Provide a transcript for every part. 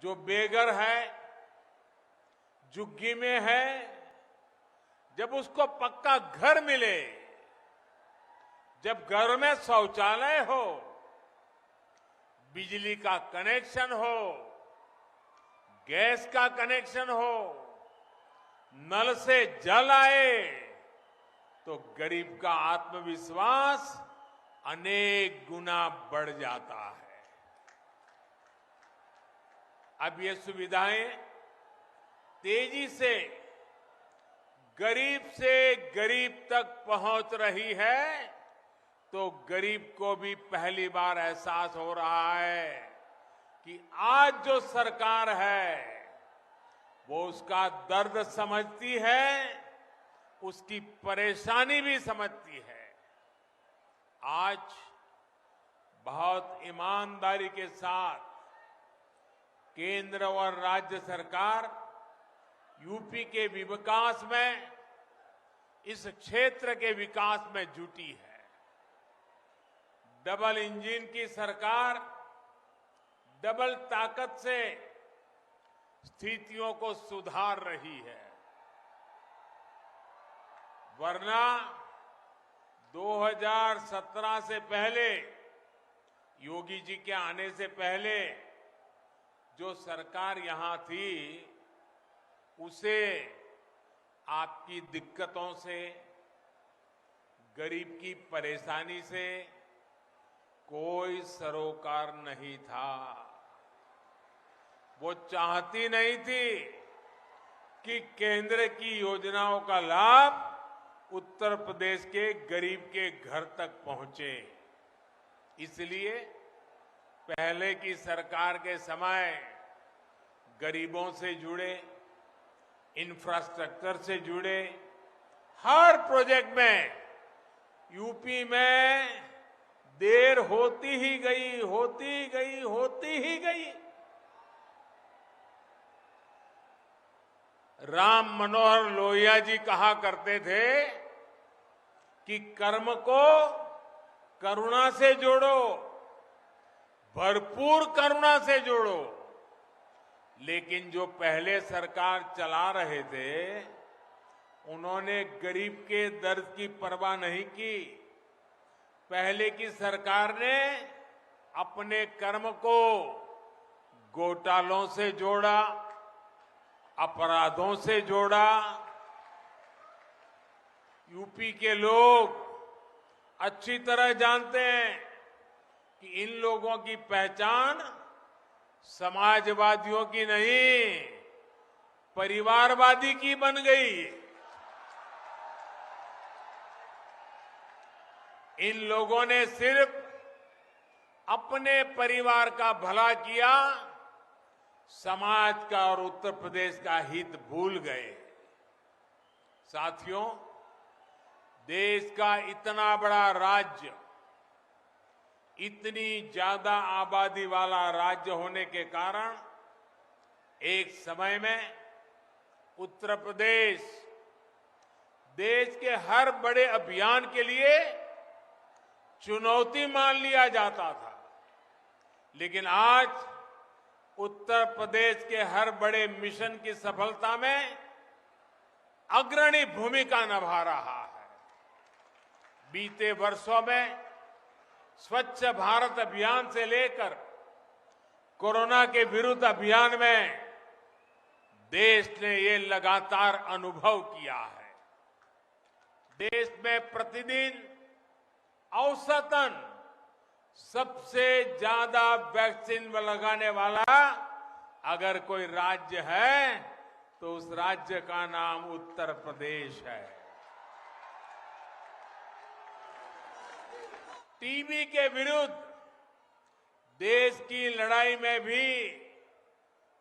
जो बेघर है, झुग्गी में है, जब उसको पक्का घर मिले, जब घर में शौचालय हो, बिजली का कनेक्शन हो, गैस का कनेक्शन हो, नल से जल आए, तो गरीब का आत्मविश्वास अनेक गुना बढ़ जाता है। अब ये सुविधाएं तेजी से गरीब तक पहुंच रही है, तो गरीब को भी पहली बार एहसास हो रहा है कि आज जो सरकार है वो उसका दर्द समझती है, उसकी परेशानी भी समझती है। आज बहुत ईमानदारी के साथ केंद्र और राज्य सरकार यूपी के विकास में, इस क्षेत्र के विकास में जुटी है। डबल इंजन की सरकार डबल ताकत से स्थितियों को सुधार रही है, वरना 2017 से पहले, योगी जी के आने से पहले जो सरकार यहां थी, उसे आपकी दिक्कतों से, गरीब की परेशानी से कोई सरोकार नहीं था। वो चाहती नहीं थी कि केंद्र की योजनाओं का लाभ उत्तर प्रदेश के गरीब के घर तक पहुंचे। इसलिए पहले की सरकार के समय गरीबों से जुड़े, इंफ्रास्ट्रक्चर से जुड़े हर प्रोजेक्ट में यूपी में देर होती ही गई। राम मनोहर लोहिया जी कहा करते थे कि कर्म को करुणा से जोड़ो, भरपूर करुणा से जोड़ो। लेकिन जो पहले सरकार चला रहे थे, उन्होंने गरीब के दर्द की परवाह नहीं की। पहले की सरकार ने अपने कर्म को घोटालों से जोड़ा, अपराधों से जोड़ा। यूपी के लोग अच्छी तरह जानते हैं कि इन लोगों की पहचान समाजवादियों की नहीं, परिवारवादी की बन गई। इन लोगों ने सिर्फ अपने परिवार का भला किया, समाज का और उत्तर प्रदेश का हित भूल गए। साथियों, देश का इतना बड़ा राज्य, इतनी ज्यादा आबादी वाला राज्य होने के कारण एक समय में उत्तर प्रदेश देश के हर बड़े अभियान के लिए चुनौती मान लिया जाता था। लेकिन आज उत्तर प्रदेश के हर बड़े मिशन की सफलता में अग्रणी भूमिका निभा रहा है। बीते वर्षों में स्वच्छ भारत अभियान से लेकर कोरोना के विरुद्ध अभियान में देश ने ये लगातार अनुभव किया है। देश में प्रतिदिन औसतन सबसे ज्यादा वैक्सीन लगाने वाला अगर कोई राज्य है तो उस राज्य का नाम उत्तर प्रदेश है। टीबी के विरुद्ध देश की लड़ाई में भी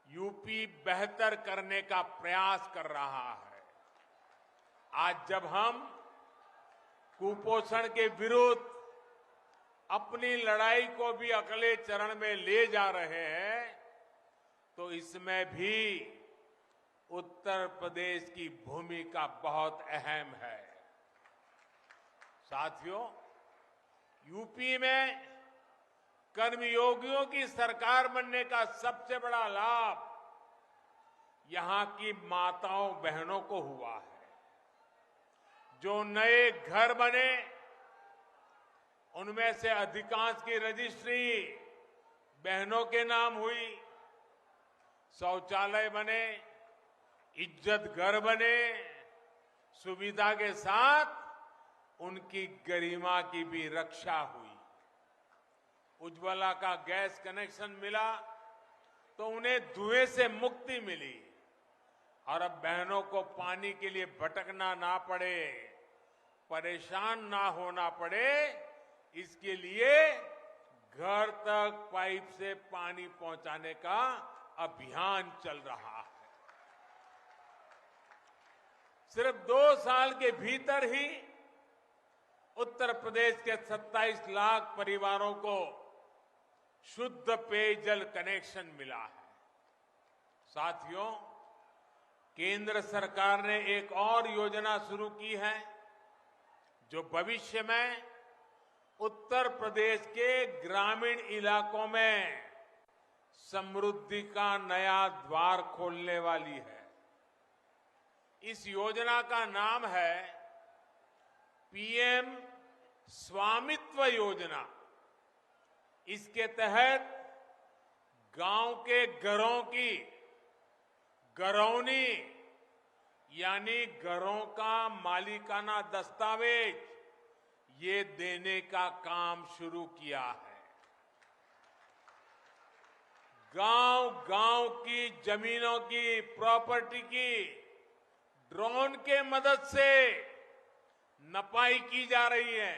यूपी बेहतर करने का प्रयास कर रहा है। आज जब हम कुपोषण के विरुद्ध अपनी लड़ाई को भी अगले चरण में ले जा रहे हैं, तो इसमें भी उत्तर प्रदेश की भूमिका बहुत अहम है। साथियों, यूपी में कर्मयोगियों की सरकार बनने का सबसे बड़ा लाभ यहां की माताओं बहनों को हुआ है। जो नए घर बने उनमें से अधिकांश की रजिस्ट्री बहनों के नाम हुई। शौचालय बने, इज्जत घर बने, सुविधा के साथ उनकी गरिमा की भी रक्षा हुई। उज्ज्वला का गैस कनेक्शन मिला तो उन्हें धुएं से मुक्ति मिली और अब बहनों को पानी के लिए भटकना ना पड़े, परेशान ना होना पड़े, इसके लिए घर तक पाइप से पानी पहुंचाने का अभियान चल रहा है। सिर्फ 2 साल के भीतर ही उत्तर प्रदेश के 27 लाख परिवारों को शुद्ध पेयजल कनेक्शन मिला है। साथियों, केंद्र सरकार ने एक और योजना शुरू की है जो भविष्य में उत्तर प्रदेश के ग्रामीण इलाकों में समृद्धि का नया द्वार खोलने वाली है। इस योजना का नाम है पीएम स्वामित्व योजना। इसके तहत गांव के घरों की घरौनी यानी घरों का मालिकाना दस्तावेज ये देने का काम शुरू किया है। गांव-गांव की जमीनों की, प्रॉपर्टी की ड्रोन के मदद से नपाई की जा रही है।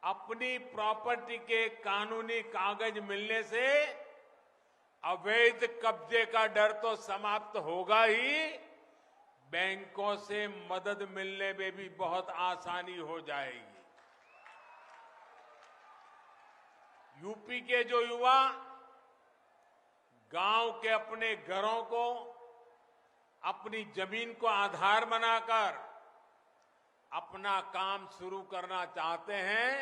अपनी प्रॉपर्टी के कानूनी कागज मिलने से अवैध कब्जे का डर तो समाप्त होगा ही, बैंकों से मदद मिलने में भी बहुत आसानी हो जाएगी। यूपी के जो युवा गांव के अपने घरों को, अपनी जमीन को आधार बनाकर अपना काम शुरू करना चाहते हैं,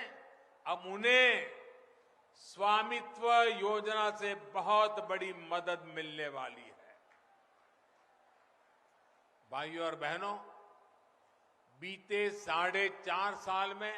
अब उन्हें स्वामित्व योजना से बहुत बड़ी मदद मिलने वाली है। भाइयों और बहनों, बीते 4.5 साल में